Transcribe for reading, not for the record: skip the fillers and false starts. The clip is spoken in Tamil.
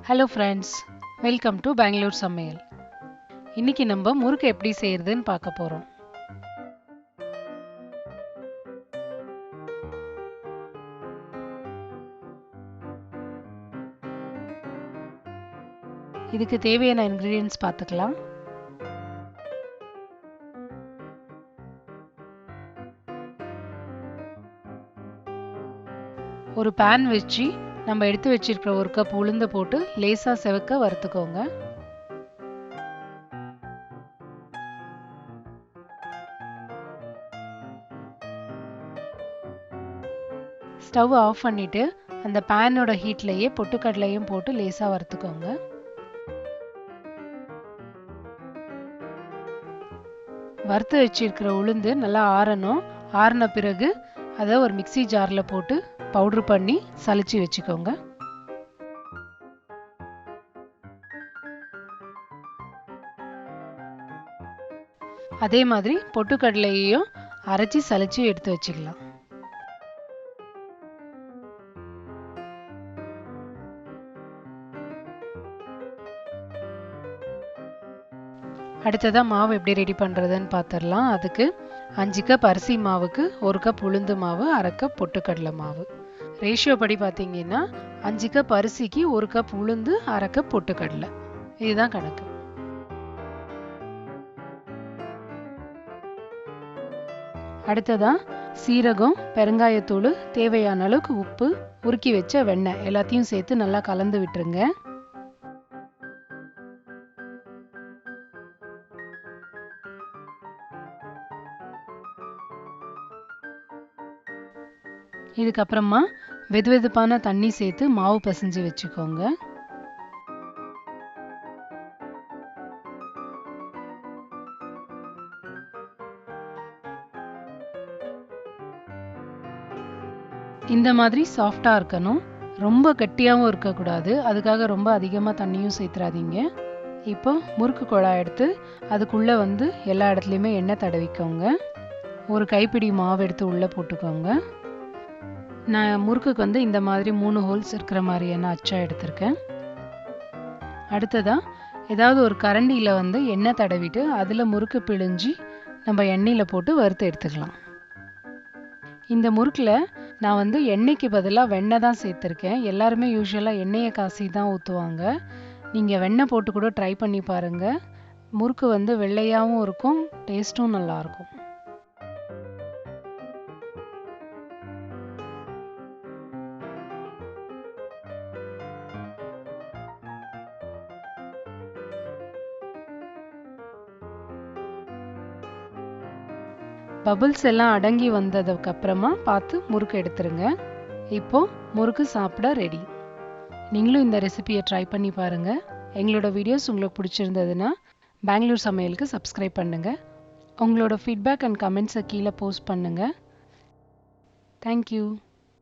Hello friends, welcome to Bangalore Samayal. இன்னைக்கு நம்ம முறுக்கு எப்படி செய்யறதுன்னு பார்க்க போறோம். இதுக்கு தேவையான ingredients பார்த்துக்கலாம். ஒரு pan வச்சு நம்ம எடுத்து வச்சிருக்கிற ஒரு கப் உளுந்து போட்டு லேசா செவக்க வறுத்துக்கோங்க. ஸ்டவ் ஆஃப் பண்ணிட்டு அந்த பேனோட ஹீட்லயே பொட்டுக்கடலையும் போட்டு லேசா வறுத்துக்கோங்க. வறுத்து வச்சிருக்கிற உளுந்து நல்லா ஆறணும். ஆறின பிறகு அதை ஒரு மிக்ஸி ஜார்ல போட்டு பவுடர் பண்ணி சலிச்சு வச்சுக்கோங்க. அதே மாதிரி பொட்டுக்கடலையையும் அரைச்சி சலிச்சு எடுத்து வச்சுக்கலாம். அடுத்ததா மாவு எப்படி ரெடி பண்றதுன்னு பார்த்துடலாம். அதுக்கு 5 கப் அரிசி மாவுக்கு 1 கப் உளுந்து மாவு, 1/2 கப் பொட்டுக்கடலை மாவு. ரேஷியோ படி பார்த்தீங்கன்னா 5 கப் அரிசிக்கு 1 கப் உளுந்து, 1/2 கப் பொட்டுக்கடலை. இதுதான் கணக்கு. அடுத்ததா சீரகம், பெருங்காயத்தூள், தேவையான அளவுக்கு உப்பு, உருக்கி வச்ச வெண்ணெய் எல்லாத்தையும் சேர்த்து நல்லா கலந்து விட்டுருங்க. இதுக்கப்புறமா வெதுவெதுப்பான தண்ணி சேர்த்து மாவு பிசைஞ்சு வச்சுக்கோங்க. இந்த மாதிரி சாஃப்டா இருக்கணும். ரொம்ப கட்டியாகவும் இருக்கக்கூடாது. அதுக்காக ரொம்ப அதிகமாக தண்ணியும் சேர்த்துறாதீங்க. இப்போ முறுக்கு குழாய் எடுத்து அதுக்குள்ளே எல்லா இடத்துலையுமே எண்ணெய் தடவிக்கோங்க. ஒரு கைப்பிடி மாவு எடுத்து உள்ளே போட்டுக்கோங்க. நான் முறுக்குக்கு இந்த மாதிரி 3 ஹோல்ஸ் இருக்கிற மாதிரியான அச்சா எடுத்திருக்கேன். அடுத்ததா ஏதாவது ஒரு கரண்டியில் எண்ணெய் தடவிட்டு அதில் முறுக்கு பிழிஞ்சு நம்ம எண்ணெயில் போட்டு வறுத்து எடுத்துக்கலாம். இந்த முறுக்கில் நான் எண்ணெய்க்கு பதிலாக வெண்ணெய் தான் சேர்த்துருக்கேன். எல்லாருமே யூஸ்வலாக எண்ணெயை காசி தான் ஊற்றுவாங்க. நீங்கள் வெண்ணெய் போட்டு கூட ட்ரை பண்ணி பாருங்கள். முறுக்கு வெள்ளையாகவும் இருக்கும், டேஸ்ட்டும் நல்லாயிருக்கும். பபிள்ஸ் எல்லாம் அடங்கி வந்ததுக்கு அப்புறமா பார்த்து முறுக்கு எடுத்துருங்க. இப்போ முறுக்கு சாப்பிட ரெடி. நீங்களும் இந்த ரெசிபியை ட்ரை பண்ணி பாருங்க. எங்களோட வீடியோஸ் உங்களுக்கு பிடிச்சிருந்ததுன்னா பெங்களூர் சமையலுக்கு சப்ஸ்கிரைப் பண்ணுங்க. உங்களோட ஃபீட்பேக் அண்ட் கமெண்ட்ஸை கீழே போஸ்ட் பண்ணுங்க. தேங்க்யூ.